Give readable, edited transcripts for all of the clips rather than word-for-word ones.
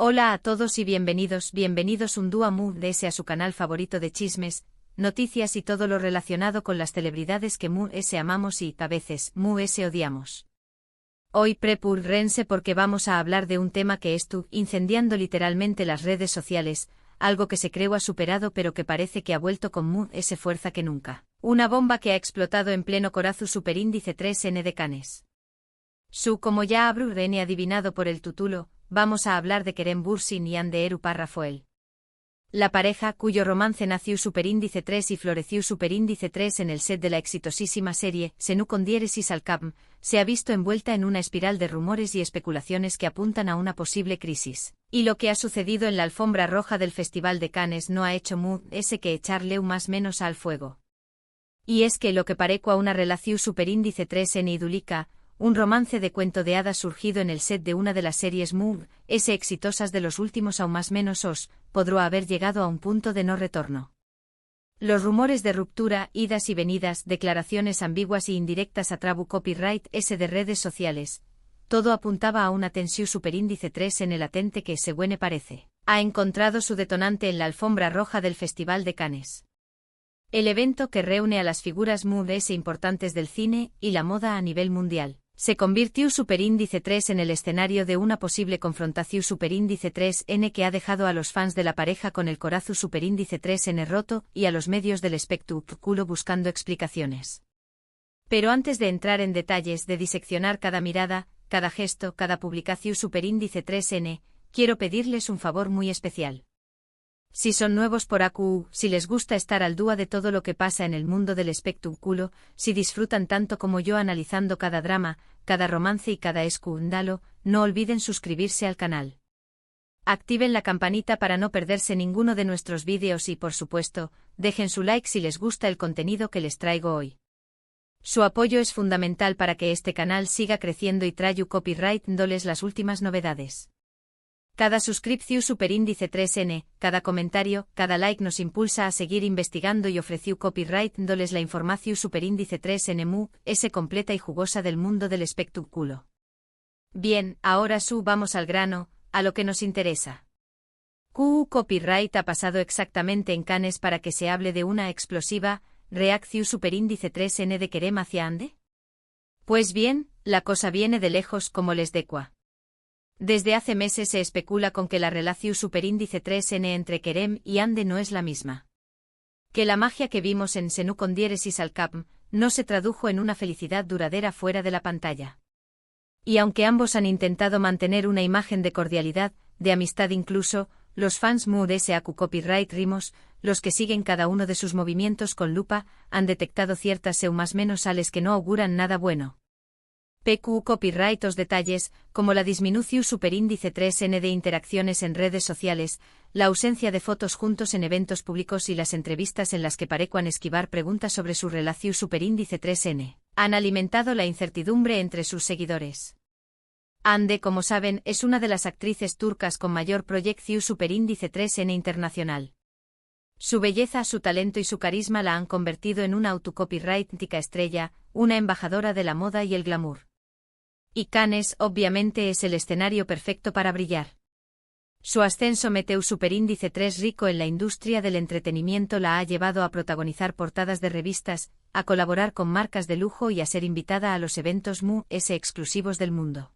Hola a todos y bienvenidos un día más a su canal favorito de chismes, noticias y todo lo relacionado con las celebridades que amamos y, a veces, odiamos. Hoy prepúrense porque vamos a hablar de un tema que está incendiando literalmente las redes sociales, algo que se creo ha superado pero que parece que ha vuelto con fuerza que nunca. Una bomba que ha explotado en pleno corazón superíndice 3N de Cannes. Como ya habrán adivinado por el título, vamos a hablar de Kerem Bürsin y Hande Erupal-Rafael. La pareja, cuyo romance nació superíndice 3 y floreció superíndice 3 en el set de la exitosísima serie Se con diéresis al cap, se ha visto envuelta en una espiral de rumores y especulaciones que apuntan a una posible crisis. Y lo que ha sucedido en la alfombra roja del Festival de Cannes no ha hecho que echarle más menos al fuego. Y es que lo que parecua una relación superíndice 3 en idúlica, un romance de cuento de hadas surgido en el set de una de las series exitosas de los últimos aún más menos podrá haber llegado a un punto de no retorno. Los rumores de ruptura, idas y venidas, declaraciones ambiguas y indirectas a trabu copyright de redes sociales, todo apuntaba a una tensión superíndice 3 en el latente que, según parece, ha encontrado su detonante en la alfombra roja del Festival de Cannes. El evento que reúne a las figuras importantes del cine y la moda a nivel mundial. Se convirtió superíndice 3 en el escenario de una posible confrontación superíndice 3N que ha dejado a los fans de la pareja con el corazón superíndice 3N roto y a los medios del espectáculo buscando explicaciones. Pero antes de entrar en detalles de diseccionar cada mirada, cada gesto, cada publicación superíndice 3N, quiero pedirles un favor muy especial. Si son nuevos por AQ, si les gusta estar al día de todo lo que pasa en el mundo del espectáculo, si disfrutan tanto como yo analizando cada drama, cada romance y cada escándalo, no olviden suscribirse al canal. Activen la campanita para no perderse ninguno de nuestros vídeos y, por supuesto, dejen su like si les gusta el contenido que les traigo hoy. Su apoyo es fundamental para que este canal siga creciendo y traiga copyright dándoles las últimas novedades. Cada suscripción superíndice 3N, cada comentario, cada like nos impulsa a seguir investigando y ofreció copyright dándoles la información superíndice 3N completa y jugosa del mundo del espectáculo. Bien, ahora vamos al grano, a lo que nos interesa. Copyright ha pasado exactamente en Cannes para que se hable de una explosiva reacción superíndice 3N de Kerem hacia Hande? Pues bien, la cosa viene de lejos como les decua. Desde hace meses se especula con que la relación superíndice 3N entre Kerem y Hande no es la misma. Que la magia que vimos en Se con diéresis al cap no se tradujo en una felicidad duradera fuera de la pantalla. Y aunque ambos han intentado mantener una imagen de cordialidad, de amistad incluso, los fans AQ Copyright Rimos, los que siguen cada uno de sus movimientos con lupa, han detectado ciertas más menos sales que no auguran nada bueno. PQ Copyright os detalles, como la disminución superíndice 3N de interacciones en redes sociales, la ausencia de fotos juntos en eventos públicos y las entrevistas en las que parecuan esquivar preguntas sobre su relación superíndice 3N, han alimentado la incertidumbre entre sus seguidores. Hande, como saben, es una de las actrices turcas con mayor proyección superíndice 3N internacional. Su belleza, su talento y su carisma la han convertido en una autocopyrightica estrella, una embajadora de la moda y el glamour. Y Cannes, obviamente, es el escenario perfecto para brillar. Su ascenso meteu superíndice 3 rico en la industria del entretenimiento la ha llevado a protagonizar portadas de revistas, a colaborar con marcas de lujo y a ser invitada a los eventos exclusivos del mundo.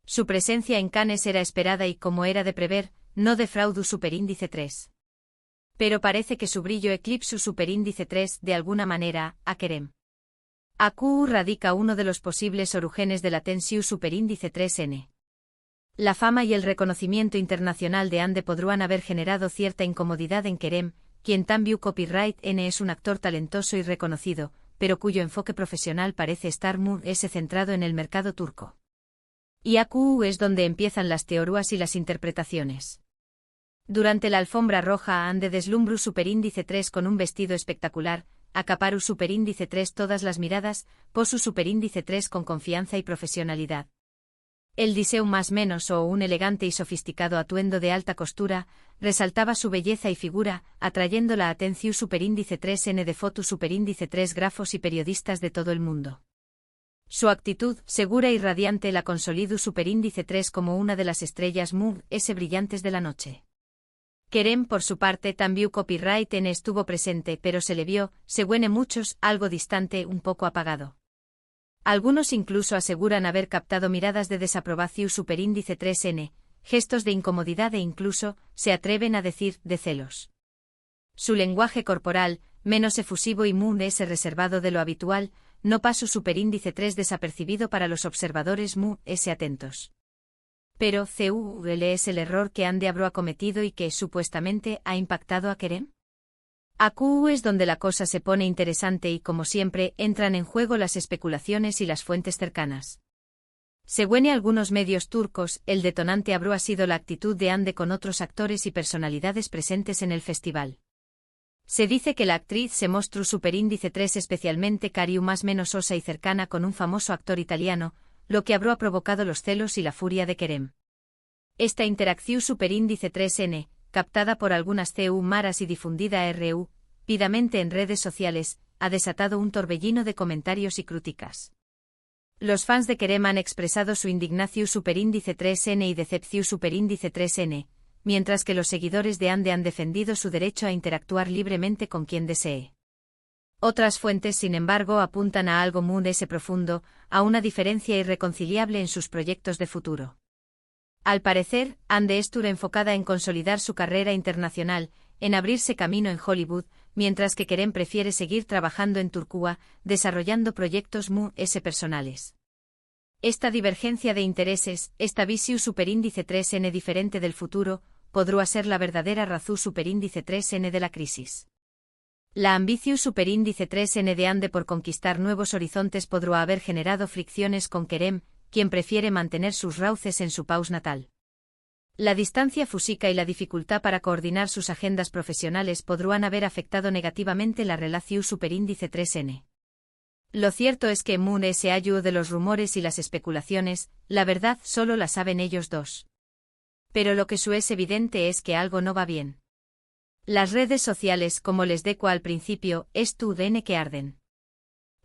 Su presencia en Cannes era esperada y, como era de prever, no defraudó superíndice 3. Pero parece que su brillo eclipsó superíndice 3 de alguna manera a Kerem. AQ radica uno de los posibles orígenes de la tensión superíndice 3N. La fama y el reconocimiento internacional de Hande podrían haber generado cierta incomodidad en Kerem, quien también copyright N es un actor talentoso y reconocido, pero cuyo enfoque profesional parece estar centrado en el mercado turco. Y AQ es donde empiezan las teorías y las interpretaciones. Durante la alfombra roja Hande deslumbró superíndice 3 con un vestido espectacular, acaparó superíndice 3 todas las miradas, posó superíndice 3 con confianza y profesionalidad. El diseño más menos o un elegante y sofisticado atuendo de alta costura, resaltaba su belleza y figura, atrayendo la atención superíndice 3N de fotos superíndice 3 grafos y periodistas de todo el mundo. Su actitud, segura y radiante, la consolidó superíndice 3 como una de las estrellas Mu-S brillantes de la noche. Kerem, por su parte, también copyright N estuvo presente, pero se le vio, según muchos, algo distante, un poco apagado. Algunos incluso aseguran haber captado miradas de desaprobación superíndice 3N, gestos de incomodidad e incluso, se atreven a decir, de celos. Su lenguaje corporal, menos efusivo y Mu-S reservado de lo habitual, no pasó superíndice 3 desapercibido para los observadores Mu-S atentos. Pero, ¿cuál es el error que Ande habrá cometido y que, supuestamente, ha impactado a Kerem? Aquí es donde la cosa se pone interesante y, como siempre, entran en juego las especulaciones y las fuentes cercanas. Según algunos medios turcos, el detonante habrá sido la actitud de Ande con otros actores y personalidades presentes en el festival. Se dice que la actriz se mostró superíndice 3 especialmente cariu más menos osa y cercana con un famoso actor italiano, lo que habrá provocado los celos y la furia de Kerem. Esta interacción superíndice 3N, captada por algunas CU maras y difundida rápidamente en redes sociales, ha desatado un torbellino de comentarios y críticas. Los fans de Kerem han expresado su indignación superíndice 3N y decepción superíndice 3N, mientras que los seguidores de Ande han defendido su derecho a interactuar libremente con quien desee. Otras fuentes, sin embargo, apuntan a algo Mu-S profundo, a una diferencia irreconciliable en sus proyectos de futuro. Al parecer, Ande estuvo enfocada en consolidar su carrera internacional, en abrirse camino en Hollywood, mientras que Kerem prefiere seguir trabajando en Turquía, desarrollando proyectos Mu-S personales. Esta divergencia de intereses, esta visión superíndice 3N diferente del futuro, podrá ser la verdadera razón superíndice 3N de la crisis. La ambición superíndice 3N de Ande por conquistar nuevos horizontes podrá haber generado fricciones con Kerem, quien prefiere mantener sus raíces en su país natal. La distancia física y la dificultad para coordinar sus agendas profesionales podrán haber afectado negativamente la relación superíndice 3N. Lo cierto es que Mu-S ayudó de los rumores y las especulaciones, la verdad solo la saben ellos dos. Pero lo que es evidente es que algo no va bien. Las redes sociales, como les deco al principio, es tu DN que arden.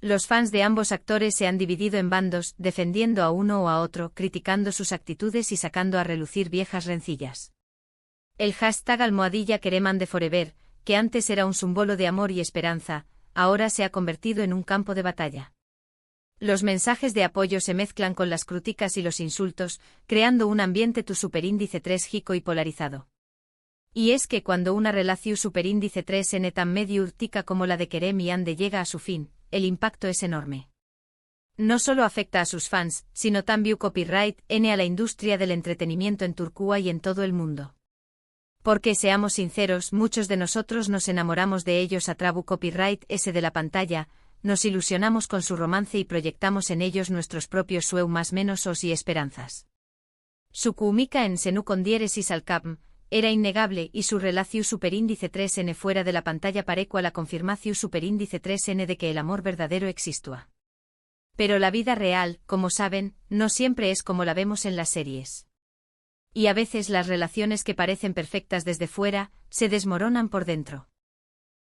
Los fans de ambos actores se han dividido en bandos, defendiendo a uno o a otro, criticando sus actitudes y sacando a relucir viejas rencillas. El hashtag #Kerem Ande Forever, que antes era un símbolo de amor y esperanza, ahora se ha convertido en un campo de batalla. Los mensajes de apoyo se mezclan con las críticas y los insultos, creando un ambiente tu superíndice 3 jico y polarizado. Y es que cuando una relación superíndice 3N tan medio urtica como la de Kerem y Ande llega a su fin, el impacto es enorme. No solo afecta a sus fans, sino también copyright N a la industria del entretenimiento en Turquía y en todo el mundo. Porque seamos sinceros, muchos de nosotros nos enamoramos de ellos a través copyright S de la pantalla, nos ilusionamos con su romance y proyectamos en ellos nuestros propios sueños más menos os y esperanzas. Su química en Senu con diéresis al capm era innegable y su relación superíndice 3N fuera de la pantalla parecua la confirmación superíndice 3N de que el amor verdadero existía. Pero la vida real, como saben, no siempre es como la vemos en las series. Y a veces las relaciones que parecen perfectas desde fuera, se desmoronan por dentro.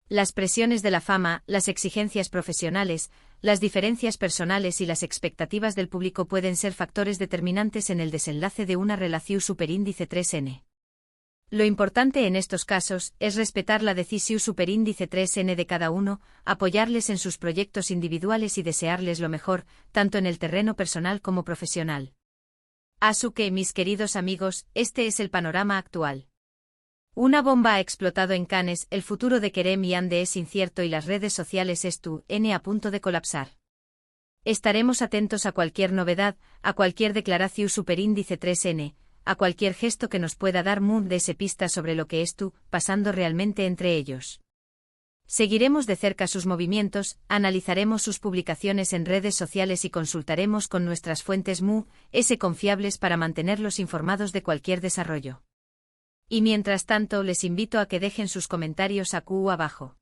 Las presiones de la fama, las exigencias profesionales, las diferencias personales y las expectativas del público pueden ser factores determinantes en el desenlace de una relación superíndice 3N. Lo importante en estos casos es respetar la decisión superíndice 3N de cada uno, apoyarles en sus proyectos individuales y desearles lo mejor, tanto en el terreno personal como profesional. Así que, mis queridos amigos, este es el panorama actual. Una bomba ha explotado en Cannes, el futuro de Kerem y Ande es incierto y las redes sociales es tu N a punto de colapsar. Estaremos atentos a cualquier novedad, a cualquier declaración superíndice 3N, a cualquier gesto que nos pueda dar Mu-S pistas sobre lo que es tú, pasando realmente entre ellos. Seguiremos de cerca sus movimientos, analizaremos sus publicaciones en redes sociales y consultaremos con nuestras fuentes Mu-S confiables para mantenerlos informados de cualquier desarrollo. Y mientras tanto les invito a que dejen sus comentarios abajo.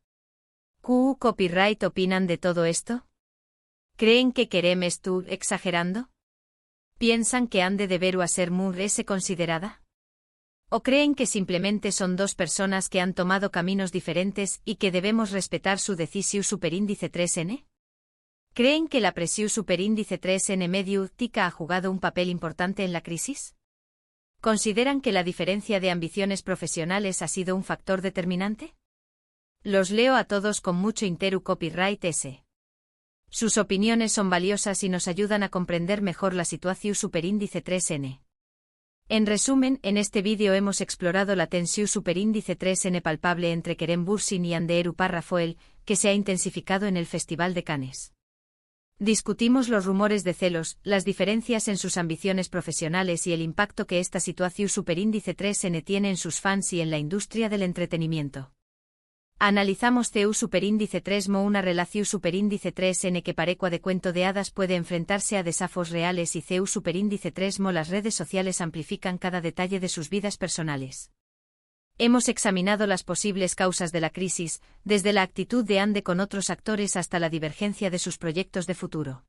¿Qué copyright opinan de todo esto? ¿Creen que Kerem estuvo exagerando? ¿Piensan que Ande deberá ser Mu-S considerada? ¿O creen que simplemente son dos personas que han tomado caminos diferentes y que debemos respetar su decisión superíndice 3N? ¿Creen que la presión superíndice 3N medio TICA ha jugado un papel importante en la crisis? ¿Consideran que la diferencia de ambiciones profesionales ha sido un factor determinante? Los leo a todos con mucho interés. Copyright S. Sus opiniones son valiosas y nos ayudan a comprender mejor la situación superíndice 3N. En resumen, en este vídeo hemos explorado la tensión superíndice 3N palpable entre Kerem Bürsin y Ander Uparrafoel, que se ha intensificado en el Festival de Cannes. Discutimos los rumores de celos, las diferencias en sus ambiciones profesionales y el impacto que esta situación superíndice 3N tiene en sus fans y en la industria del entretenimiento. Analizamos CU superíndice 3 mo una relación superíndice 3N que parecua de cuento de hadas puede enfrentarse a desafíos reales y CU superíndice 3 mo las redes sociales amplifican cada detalle de sus vidas personales. Hemos examinado las posibles causas de la crisis, desde la actitud de Ande con otros actores hasta la divergencia de sus proyectos de futuro.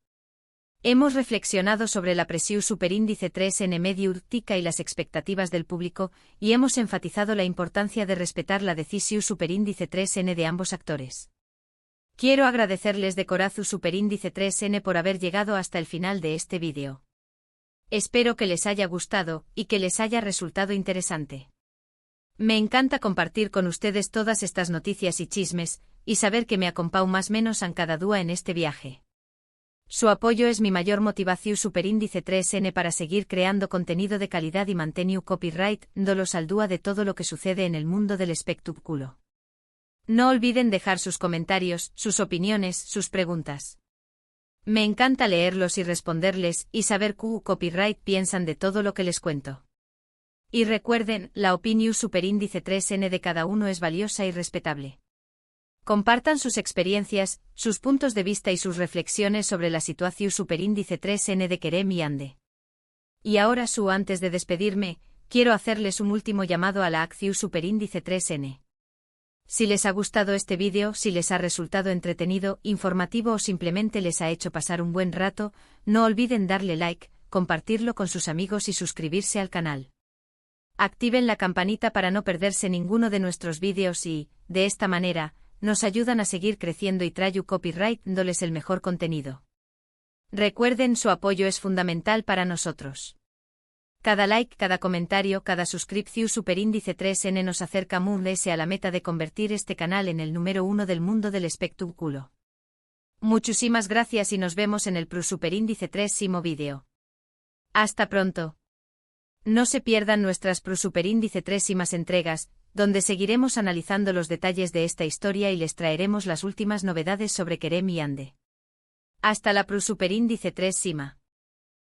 Hemos reflexionado sobre la presión superíndice 3N medio TICA y las expectativas del público, y hemos enfatizado la importancia de respetar la decisión superíndice 3N de ambos actores. Quiero agradecerles de corazón superíndice 3N por haber llegado hasta el final de este vídeo. Espero que les haya gustado y que les haya resultado interesante. Me encanta compartir con ustedes todas estas noticias y chismes, y saber que me acompau más menos en cada día en este viaje. Su apoyo es mi mayor motivación superíndice 3N para seguir creando contenido de calidad y mantenir copyright, dolos al dúa de todo lo que sucede en el mundo del espectáculo. No olviden dejar sus comentarios, sus opiniones, sus preguntas. Me encanta leerlos y responderles, y saber qué copyright piensan de todo lo que les cuento. Y recuerden, la opinión superíndice 3N de cada uno es valiosa y respetable. Compartan sus experiencias, sus puntos de vista y sus reflexiones sobre la situación superíndice 3N de Kerem y Ande. Y ahora antes de despedirme, quiero hacerles un último llamado a la acción superíndice 3N. Si les ha gustado este vídeo, si les ha resultado entretenido, informativo o simplemente les ha hecho pasar un buen rato, no olviden darle like, compartirlo con sus amigos y suscribirse al canal. Activen la campanita para no perderse ninguno de nuestros vídeos y, de esta manera, nos ayudan a seguir creciendo y trayu copyright dándoles el mejor contenido. Recuerden, su apoyo es fundamental para nosotros. Cada like, cada comentario, cada suscripción superíndice 3N nos acerca más a la meta de convertir este canal en el número 1 del mundo del espectáculo. Muchísimas gracias y nos vemos en el superíndice 3º vídeo. Hasta pronto. No se pierdan nuestras superíndice 3º entregas, donde seguiremos analizando los detalles de esta historia y les traeremos las últimas novedades sobre Kerem y Ande. Hasta la superíndice 3º.